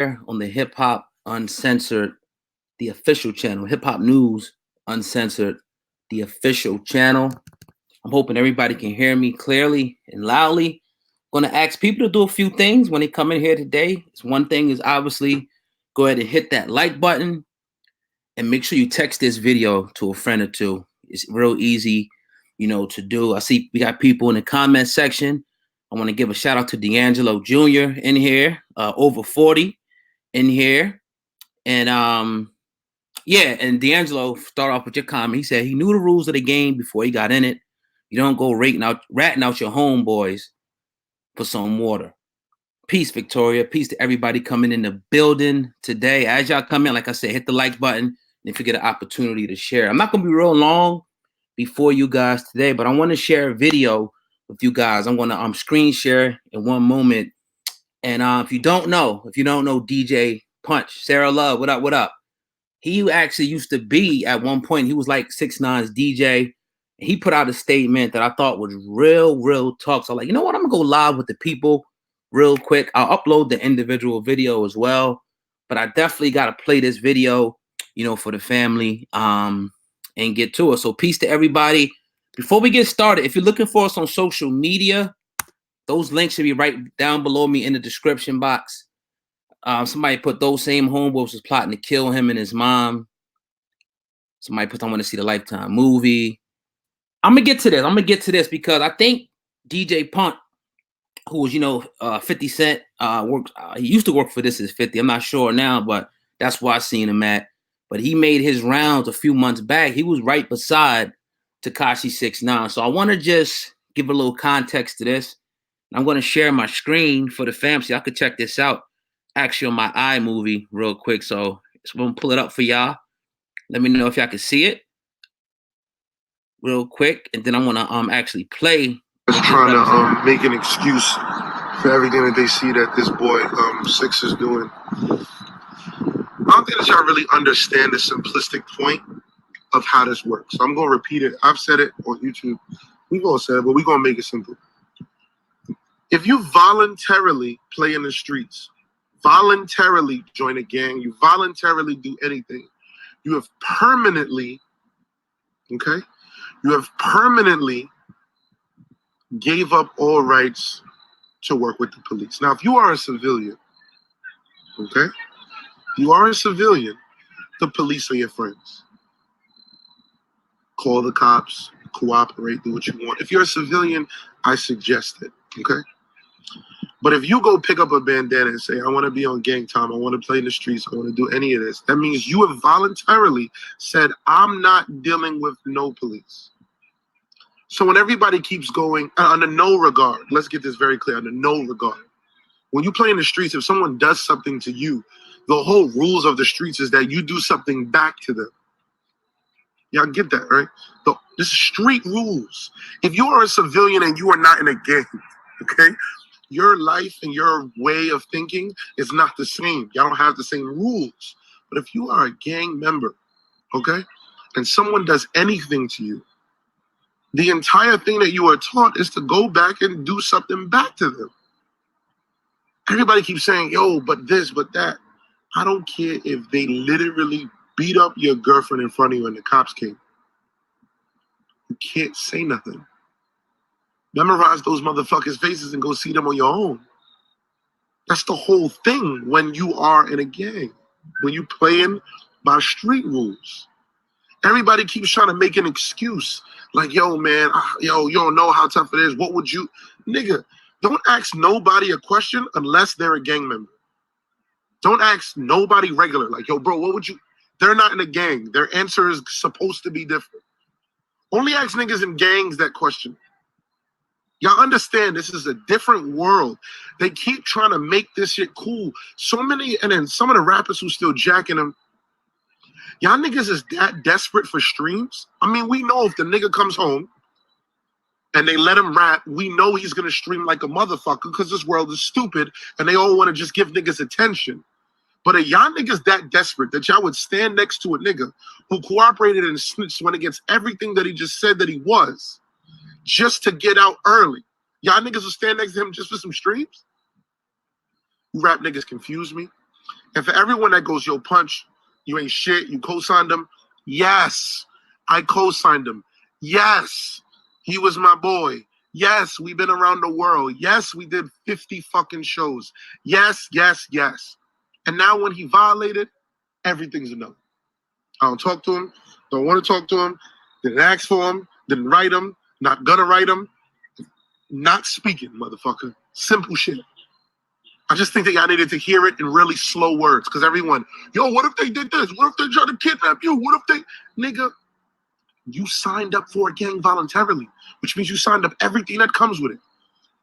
on the Hip Hop Uncensored, the official channel, Hip Hop News Uncensored, the official channel. I'm hoping everybody can hear me clearly and loudly. I'm going to ask people to do a few things when they come in here today. One thing is obviously go ahead and hit that like button and make sure you text this video to a friend or two. It's real easy, to do. I see we got people in the comment section. I want to give a shout out to D'Angelo Jr. in here, over 40 in here. And yeah, and D'Angelo, start off with your comment. He said he knew the rules of the game before he got in it. You don't go ratting out your homeboys for some water. Peace, Victoria. Peace to everybody coming in the building today. As y'all come in, like I said, hit the like button. And if you get an opportunity to share. I'm not going to be real long before you guys today, but I want to share a video with you guys. I'm going to screen share in one moment. And if you don't know DJ Punch, Sarah Love, what up, what up? He actually used to be, at one point, he was like 6ix9ine's DJ. He put out a statement that I thought was real talk. So I'm like, you know what? I'm going to go live with the people real quick. I'll upload the individual video as well. But I definitely got to play this video, for the family and get to it. So peace to everybody. Before we get started, if you're looking for us on social media, those links should be right down below me in the description box. Somebody put those same homeboys was plotting to kill him and his mom. Somebody put, I want to see the Lifetime movie. I'm gonna get to this because I think DJ Punt, who was 50 Cent, worked. He used to work for This Is 50. I'm not sure now, but that's where I seen him at. But he made his rounds a few months back. He was right beside Tekashi 6ix9ine. So I want to just give a little context to this. I'm going to share my screen for the fam so y'all could check this out. Actually, on my iMovie real quick. So I'm going to pull it up for y'all. Let me know if y'all can see it real quick. And then I'm going to actually play. Just trying to make an excuse for everything that they see that this boy 6 is doing. I don't think that y'all really understand the simplistic point of how this works. So I'm going to repeat it. I've said it on YouTube. We've all said it, but we're going to make it simple. If you voluntarily play in the streets, voluntarily join a gang, you voluntarily do anything, you have permanently, gave up all rights to work with the police. Now, if you are a civilian, the police are your friends. Call the cops, cooperate, do what you want. If you're a civilian, I suggest it, But if you go pick up a bandana and say, I want to be on gang time, I want to play in the streets, I want to do any of this, that means you have voluntarily said, I'm not dealing with no police. So when everybody keeps going, under no regard, let's get this very clear, under no regard. When you play in the streets, if someone does something to you, the whole rules of the streets is that you do something back to them. Y'all get that, right? This is street rules. If you are a civilian and you are not in a gang, your life and your way of thinking is not the same. Y'all don't have the same rules. But if you are a gang member, and someone does anything to you, the entire thing that you are taught is to go back and do something back to them. Everybody keeps saying, yo, but this, but that. I don't care if they literally beat up your girlfriend in front of you and the cops came. You can't say nothing. Memorize those motherfuckers' faces and go see them on your own. That's the whole thing when you are in a gang. When you playing by street rules. Everybody keeps trying to make an excuse. Like, yo, man, you don't know how tough it is. What would you... Nigga, don't ask nobody a question unless they're a gang member. Don't ask nobody regular. Like, yo, bro, what would you... They're not in a gang. Their answer is supposed to be different. Only ask niggas in gangs that question. Y'all understand this is a different world. They keep trying to make this shit cool. So many, and then some of the rappers who still jacking them, y'all niggas is that desperate for streams. I mean, we know if the nigga comes home and they let him rap, we know he's gonna stream like a motherfucker because this world is stupid and they all want to just give niggas attention. But are y'all niggas that desperate that y'all would stand next to a nigga who cooperated and snitched when against everything that he just said that he was, just to get out early? Y'all niggas will stand next to him just for some streams? You rap niggas confuse me. And for everyone that goes, yo, Punch, you ain't shit, you co-signed him. Yes, I co-signed him. Yes, he was my boy. Yes, we've been around the world. Yes, we did 50 fucking shows. Yes, yes, yes. And now when he violated, everything's a no. I don't talk to him. Don't want to talk to him. Didn't ask for him. Didn't write him. Not gonna write him. Not speaking, motherfucker. Simple shit. I just think that y'all needed to hear it in really slow words. Because everyone, yo, what if they did this? What if they tried to kidnap you? What if they, nigga, you signed up for a gang voluntarily, which means you signed up everything that comes with it.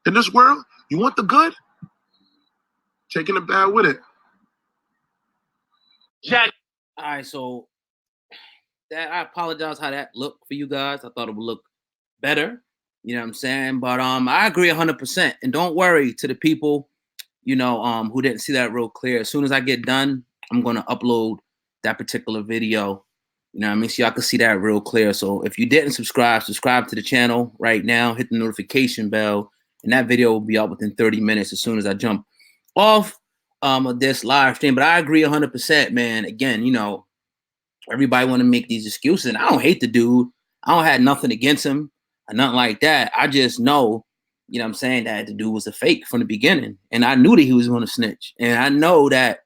In this world, you want the good? Taking the bad with it. Jack. All right, so that I apologize how that looked for you guys. I thought it would look better. You know what I'm saying? But I agree 100%. And don't worry to the people, you know, who didn't see that real clear. As soon as I get done, I'm gonna upload that particular video. You know what I mean? So y'all can see that real clear. So if you didn't subscribe to the channel right now, hit the notification bell, and that video will be out within 30 minutes as soon as I jump off of this live stream. But I agree 100%, man. Again, you know, everybody want to make these excuses, and I don't hate the dude. I don't have nothing against him or nothing like that. I just know, you know what I'm saying, that the dude was a fake from the beginning. And I knew that he was going to snitch. And I know that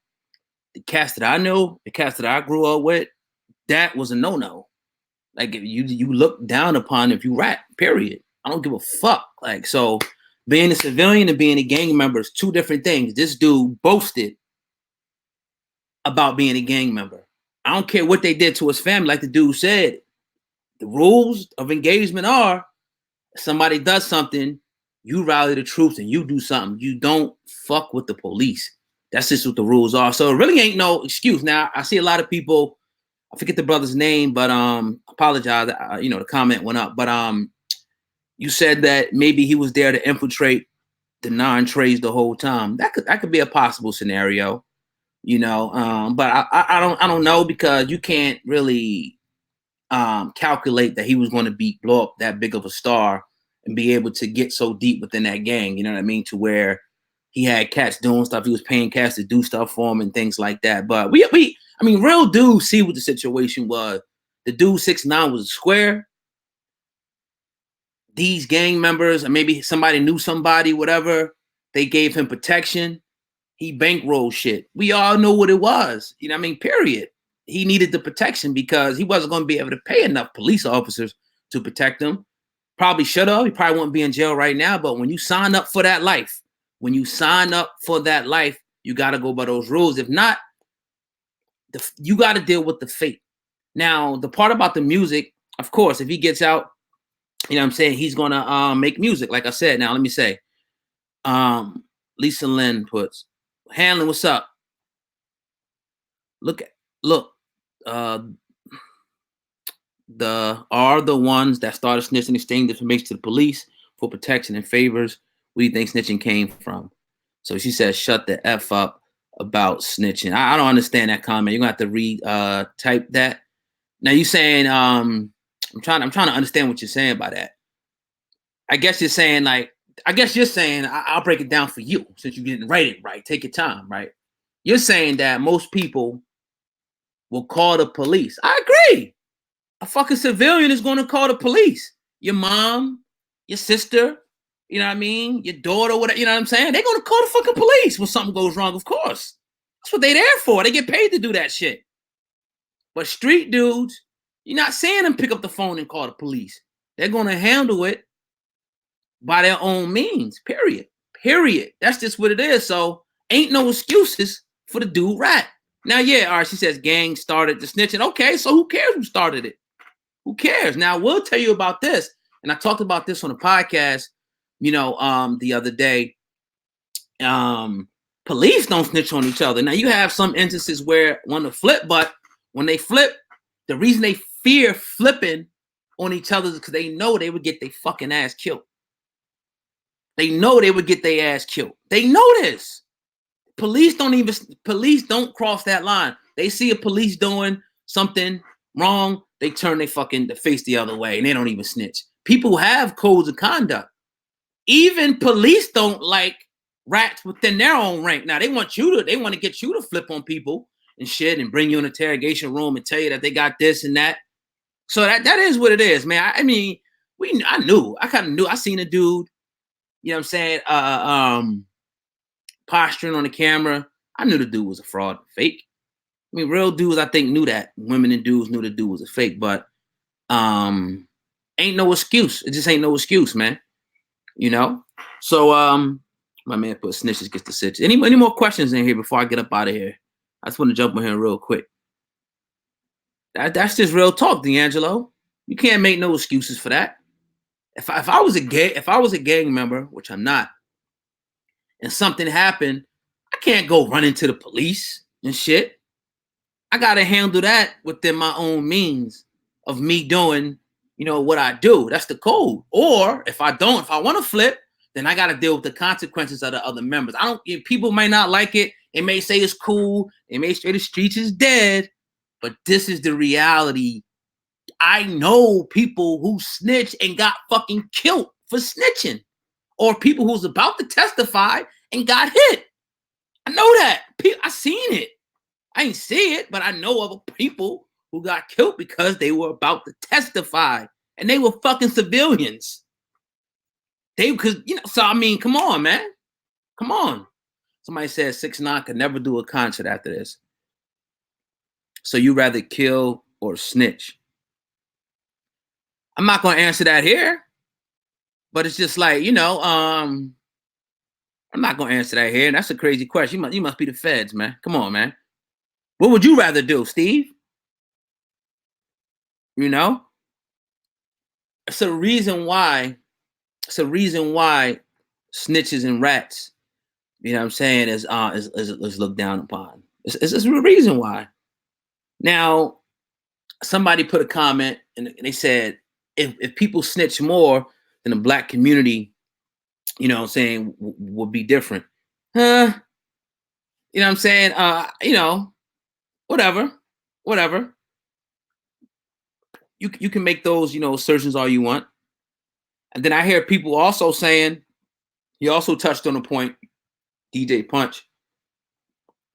the cast that I knew, the cast that I grew up with, that was a no-no. Like, if you look down upon if you rat, period. I don't give a fuck. Like, so being a civilian and being a gang member is two different things. This dude boasted about being a gang member. I don't care what they did to his family. Like the dude said, the rules of engagement are, if somebody does something, you rally the troops and you do something. You don't fuck with the police. That's just what the rules are. So it really ain't no excuse. Now, I see a lot of people, I forget the brother's name, but apologize, you know, the comment went up. But you said that maybe he was there to infiltrate the non-trades the whole time. That could be a possible scenario, you know. But I don't know, because you can't really calculate that he was going to blow up that big of a star and be able to get so deep within that gang, you know what I mean, to where he had cats doing stuff, he was paying cats to do stuff for him and things like that. But I mean, real dudes see what the situation was. The dude 6ix9ine was a square. These gang members, or maybe somebody knew somebody, whatever, they gave him protection. He bankrolled shit. We all know what it was. You know what I mean? Period. He needed the protection because he wasn't going to be able to pay enough police officers to protect him. Probably should have. He probably wouldn't be in jail right now. But when you sign up for that life, you got to go by those rules. If not, you got to deal with the fate. Now, the part about the music, of course, if he gets out, you know what I'm saying, he's going to make music. Like I said, now let me say, Lisa Lynn puts, Hanlon, what's up? Look, the ones that started snitching exchange information to the police for protection and favors. Where do you think snitching came from? So she says, shut the F up about snitching. I don't understand that comment. You're gonna have to type that. Now you saying, I'm trying to understand what you're saying by that. I guess you're saying, I'll break it down for you since you didn't write it right. Take your time, right? You're saying that most people will call the police. I agree. A fucking civilian is going to call the police. Your mom, your sister, you know what I mean? Your daughter, whatever, you know what I'm saying? They're going to call the fucking police when something goes wrong, of course. That's what they're there for. They get paid to do that shit. But street dudes, you're not seeing them pick up the phone and call the police. They're going to handle it by their own means, period. Period. That's just what it is. So ain't no excuses for the dude rat. Now, yeah, all right, she says gang started the snitching. Okay, so who cares who started it? Who cares? Now, we'll tell you about this. And I talked about this on a podcast, you know, the other day. Police don't snitch on each other. Now, you have some instances where when to flip, but when they flip, the reason they fear flipping on each other is because they know they would get their fucking ass killed. They know they would get their ass killed. They know this. Police don't cross that line. They see a police doing something wrong, they turn their face the other way and they don't even snitch. People have codes of conduct. Even police don't like rats within their own rank. Now they want to get you to flip on people and shit and bring you in an interrogation room and tell you that they got this and that. So that is what it is, man. I mean, I kind of knew. I seen a dude, you know what I'm saying, posturing on the camera. I knew the dude was a fraud, fake. I mean, real dudes, I think, knew that. Women and dudes knew the dude was a fake, but ain't no excuse. It just ain't no excuse, man. You know? So my man put snitches gets the stitch. Any more questions in here before I get up out of here? I just want to jump on here real quick. That's just real talk, D'Angelo. You can't make no excuses for that. If I was a gang member, which I'm not, and something happened, I can't go run into the police and shit. I gotta handle that within my own means of me doing, you know, what I do. That's the code. Or if I want to flip, then I gotta deal with the consequences of the other members. People might not like it. They may say it's cool. They may say the streets is dead, but this is the reality. I know people who snitched and got fucking killed for snitching, or people who's about to testify and got hit. I know that. I seen it. I ain't see it, but I know of people who got killed because they were about to testify, and they were fucking civilians. So I mean, come on, man. Come on. Somebody said 6ix9ine could never do a concert after this. So you rather kill or snitch? I'm not gonna answer that here, but it's just like, you know, I'm not gonna answer that here. And that's a crazy question. You must be the feds, man. Come on, man. What would you rather do, Steve? You know, it's a reason why snitches and rats, you know what I'm saying, is looked down upon. It's a reason why. Now, somebody put a comment and they said, if people snitch more, then the black community, you know what I'm saying, would be different. You know what I'm saying? You know, whatever. You can make those, you know, assertions all you want. And then I hear people also saying, he also touched on a point, DJ Punch,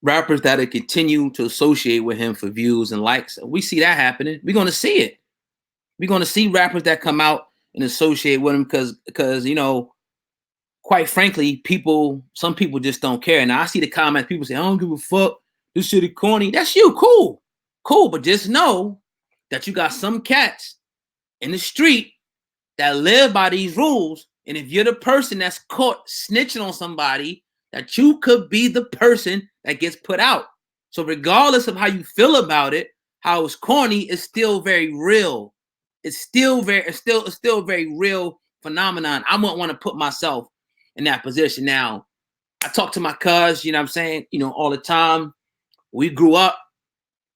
rappers that have continued to associate with him for views and likes. We see that happening. We're going to see it. We're going to see rappers that come out and associate with him because, you know, quite frankly, some people just don't care. Now I see the comments, people say, I don't give a fuck. This shit is corny. That's you. Cool. But just know that you got some cats in the street that live by these rules. And if you're the person that's caught snitching on somebody, that you could be the person that gets put out. So regardless of how you feel about it, how it's corny, it's still very real. It's still a very real phenomenon. I wouldn't want to put myself in that position. Now, I talk to my cuz, you know what I'm saying, you know, all the time. We grew up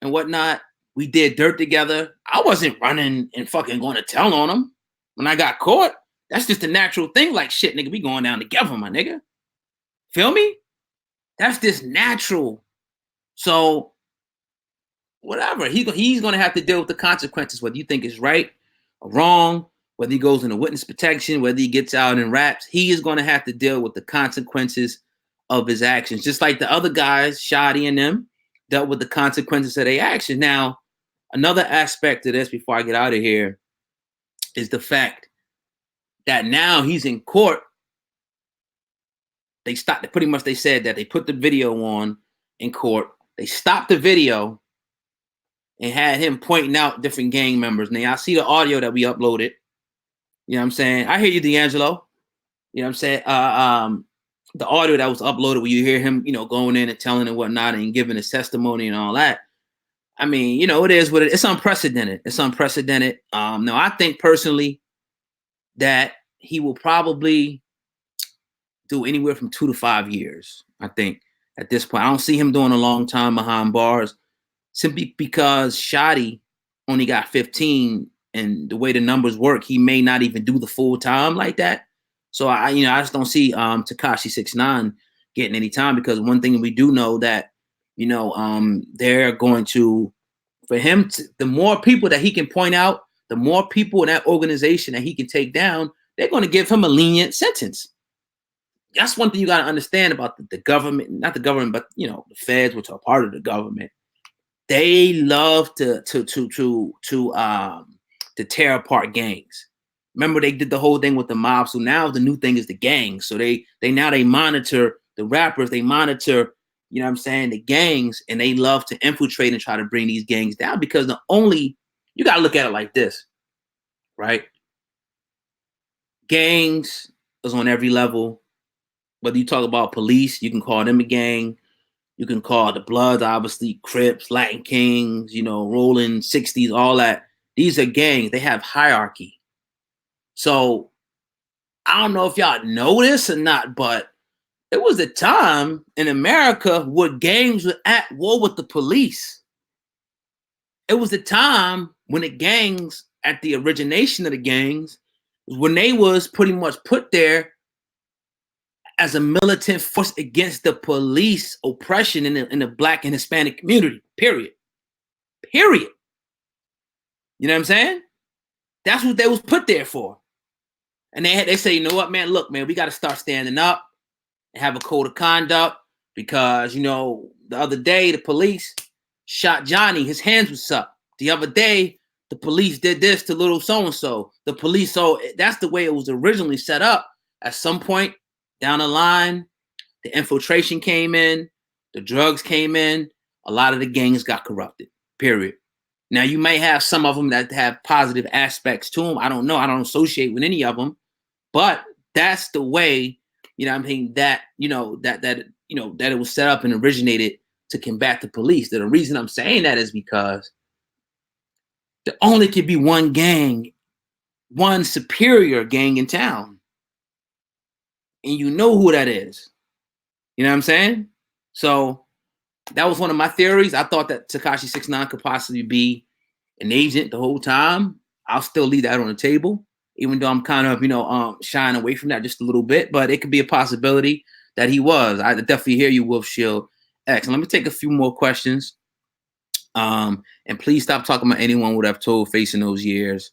and whatnot. We did dirt together. I wasn't running and fucking going to tell on them when I got caught. That's just a natural thing. Like, shit, nigga, we going down together, my nigga. Feel me? That's just natural. So, whatever. He's going to have to deal with the consequences, whether you think it's right or wrong, whether he goes into witness protection, whether he gets out and raps. He is going to have to deal with the consequences of his actions, just like the other guys, Shotty and them, dealt with the consequences of their actions. Now, another aspect of this before I get out of here is the fact that now he's in court. They said that they put the video on in court. They stopped the video and had him pointing out different gang members. Now, I see the audio that we uploaded. You know what I'm saying? I hear you, D'Angelo. You know what I'm saying? The audio that was uploaded where you hear him, you know, going in and telling and whatnot and giving his testimony and all that. I mean, you know, it is what it's unprecedented. It's unprecedented. Now, I think personally that he will probably do anywhere from 2 to 5 years. I think at this point, I don't see him doing a long time behind bars, simply because Shotty only got 15, and the way the numbers work, he may not even do the full time like that. So I just don't see Tekashi 6ix9ine getting any time, because one thing we do know that, you know, they're going to, for him, the more people that he can point out, the more people in that organization that he can take down, they're going to give him a lenient sentence. that's one thing you got to understand about the government, not the government, but you know, the feds, which are part of the government. They love to tear apart gangs. Remember, they did the whole thing with the mob. So now the new thing is the gangs. So they monitor the rappers, they monitor, you know what I'm saying, the gangs, and they love to infiltrate and try to bring these gangs down because you gotta look at it like this, right? Gangs is on every level. Whether you talk about police, you can call them a gang. You can call the Bloods, obviously, Crips, Latin Kings, you know, Rolling 60s, all that. These are gangs. They have hierarchy. So I don't know if y'all know this or not, but it was a time in America where gangs were at war with the police. It was a time when the gangs, at the origination of the gangs, when they was pretty much put there as a militant force against the police oppression in the Black and Hispanic community, period. Period. You know what I'm saying? That's what they was put there for. And they say, you know what, man, look, man, we got to start standing up and have a code of conduct because, you know, the other day the police shot Johnny, his hands was up. The other day, the police did this to little so-and-so. The police, so that's the way it was originally set up. At some point down the line, the infiltration came in, the drugs came in, a lot of the gangs got corrupted, period. Now, you may have some of them that have positive aspects to them. I don't know. I don't associate with any of them, but that's the way, you know what I mean, that, you know, that it was set up and originated to combat the police. The reason I'm saying that is because there only could be one gang, one superior gang in town. And you know who that is. You know what I'm saying? So that was one of my theories. I thought that Tekashi 6ix9ine could possibly be an agent the whole time. I'll still leave that on the table, even though I'm kind of, you know, shying away from that just a little bit. But it could be a possibility that he was. I definitely hear you, Wolf Shield X. And let me take a few more questions. And please stop talking about anyone would have told facing those years.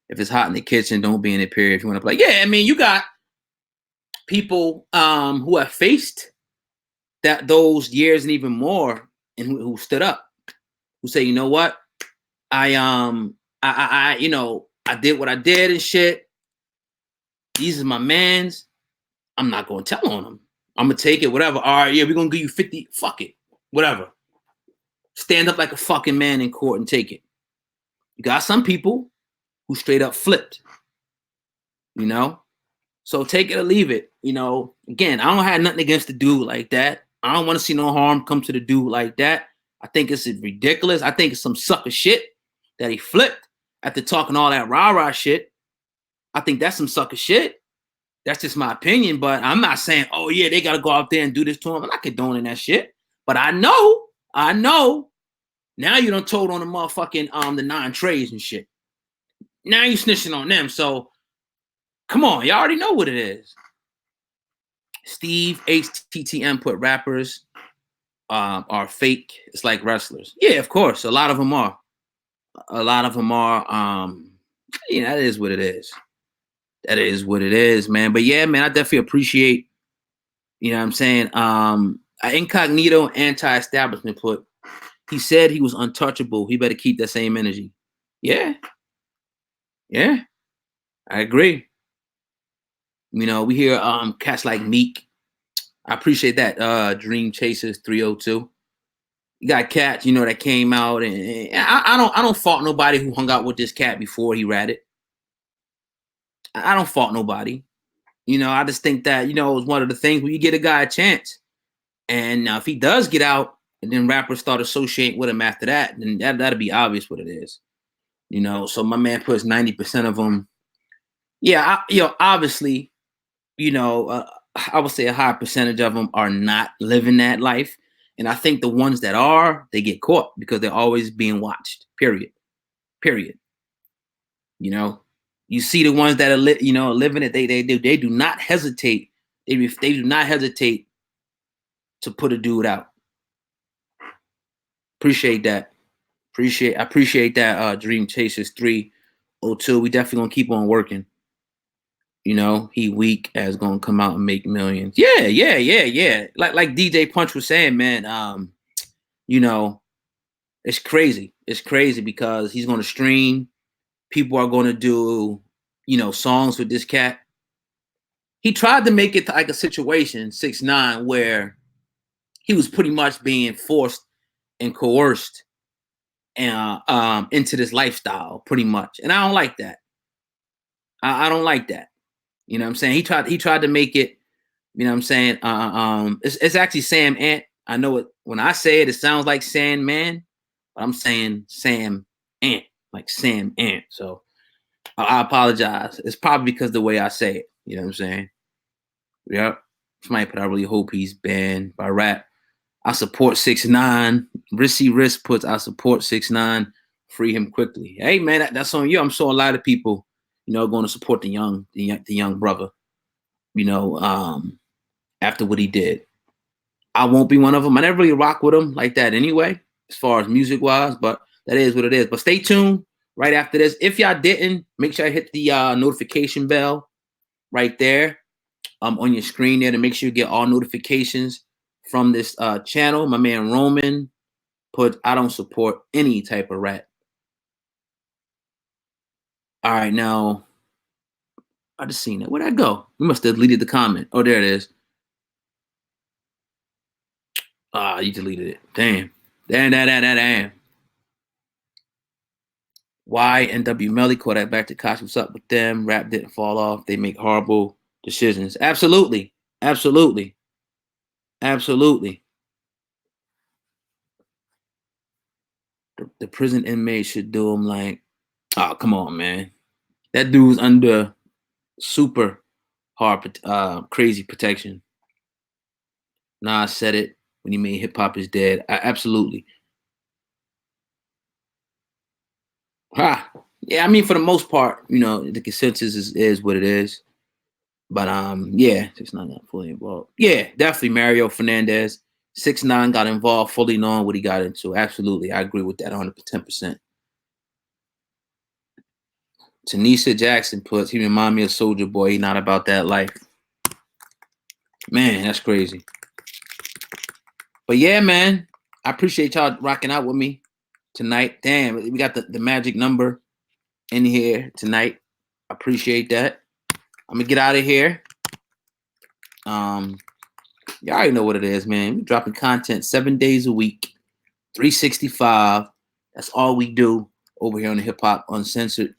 If it's hot in the kitchen, don't be in it, period. If you want to play. Yeah, I mean, you got people who have faced those years and even more, and who stood up, who say, you know what, you know, I did what I did and shit. These are my mans. I'm not gonna tell on them. I'm gonna take it, whatever. All right, yeah, we're gonna give you 50. Fuck it, whatever. Stand up like a fucking man in court and take it. You got some people who straight up flipped, you know. So take it or leave it. You know, again, I don't have nothing against the dude like that. I don't want to see no harm come to the dude like that. I think it's ridiculous. I think it's some sucker shit that he flipped after talking all that rah-rah shit. I think that's some sucker shit. That's just my opinion, but I'm not saying, oh yeah, they gotta go out there and do this to him. I'm not condoning that shit. But I know. Now you done told on the motherfucking the 9 trays and shit. Now you snitching on them. So come on, y'all already know what it is. Steve HTTM put rappers are fake. It's like wrestlers. Yeah, of course. A lot of them are. You know, that is what it is. That is what it is, man. But yeah, man, I definitely appreciate, you know what I'm saying? Incognito anti-establishment put, he said he was untouchable. He better keep that same energy. Yeah. Yeah. I agree. You know, we hear cats like Meek. I appreciate that. Dream Chasers 302. You got cats, you know, that came out, and I don't fault nobody who hung out with this cat before he ratted. I don't fault nobody. You know, I just think that, you know, it's one of the things where you get a guy a chance. And now if he does get out and then rappers start associating with him after that, then that'll be obvious what it is. You know, so my man puts 90% of them. Yeah, obviously, you know, I would say a high percentage of them are not living that life. And I think the ones that are, they get caught because they're always being watched, period. You know, you see the ones that are, living it, they do not hesitate. They do not hesitate to put a dude out. Appreciate that. I appreciate that. Dream Chasers 302. We definitely gonna keep on working. You know, he weak as gonna come out and make millions. Yeah. Like DJ Punch was saying, man. You know, it's crazy. It's crazy because he's gonna stream. People are gonna do, you know, songs with this cat. He tried to make it to like a situation, 6ix9ine, where he was pretty much being forced and coerced into this lifestyle, pretty much. And I don't like that. I don't like that. You know what I'm saying? He tried to make it, you know what I'm saying? It's actually Sam Ant. I know it when I say it, it sounds like Sandman, but I'm saying Sam Ant, like Sam Ant. So I apologize. It's probably because the way I say it. You know what I'm saying? Yep. Somebody put, I really hope he's banned by rap. I support 6ix9ine. Rissy Risk puts, I support 6ix9ine. Free him quickly. Hey man, that's on you. I'm sure a lot of people, you know, going to support the young brother. You know, after what he did. I won't be one of them. I never really rock with him like that anyway, as far as music wise, but that is what it is. But stay tuned right after this. If y'all didn't, make sure I hit the notification bell right there on your screen there to make sure you get all notifications from this channel. My man Roman put, I don't support any type of rap. All right, now I just seen it. Where'd that go? You must have deleted the comment. Oh, there it is. Ah, you deleted it. Damn. Damn. Why NW Melly call that back to Tekashi? What's up with them? Rap didn't fall off. They make horrible decisions. Absolutely. The prison inmate should do them like, oh, come on, man. That dude's under super hard, crazy protection. Nas said it when he made Hip Hop Is Dead. Absolutely. Ha. Yeah, I mean, for the most part, you know, the consensus is what it is. But yeah, 6ix9ine got fully involved. Yeah, definitely Mario Fernandez. 6ix9ine got involved, fully knowing what he got into. Absolutely, I agree with that 110%. Tanisha Jackson puts, he remind me of Soldier Boy. He not about that life. Man, that's crazy. But yeah, man, I appreciate y'all rocking out with me tonight. Damn, we got the magic number in here tonight. I appreciate that. I'm gonna get out of here. Y'all already know what it is, man. We're dropping content 7 days a week, 365. That's all we do over here on the Hip Hop Uncensored,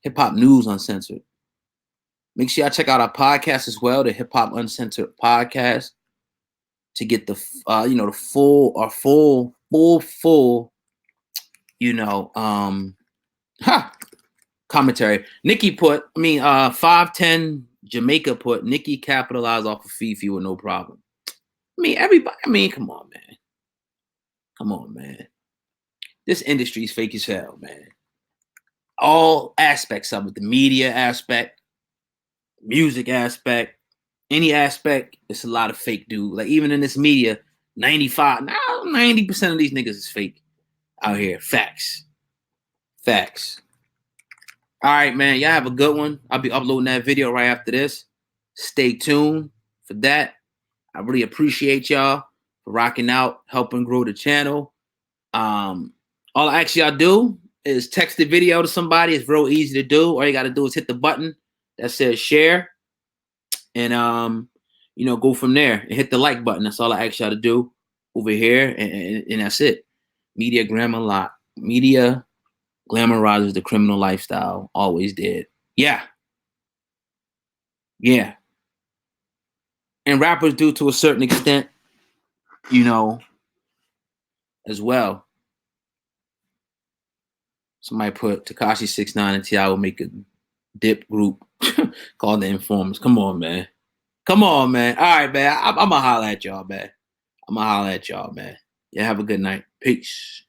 Hip Hop News Uncensored. Make sure y'all check out our podcast as well, the Hip Hop Uncensored podcast, to get the you know, the full, you know, commentary. Nikki put, 510 Jamaica put, Nikki capitalized off of Fifi with no problem. I mean, everybody, come on, man. Come on, man. This industry is fake as hell, man. All aspects of it, the media aspect, music aspect, any aspect, it's a lot of fake, dude. Like, even in this media, 90% of these niggas is fake out here. Facts. All right, man. Y'all have a good one. I'll be uploading that video right after this. Stay tuned for that. I really appreciate y'all for rocking out, helping grow the channel. All I ask y'all do is text the video to somebody. It's real easy to do. All you got to do is hit the button that says share, and you know, go from there and hit the like button. That's all I ask y'all to do over here, and that's it. Media glamorizes the criminal lifestyle. Always did. Yeah. And rappers do to a certain extent, you know, as well. Somebody put Tekashi 6ix9ine and T.I. will make a dip group called the Informers. Come on, man. All right, man. I'm going to holler at y'all, man. Yeah, have a good night. Peace.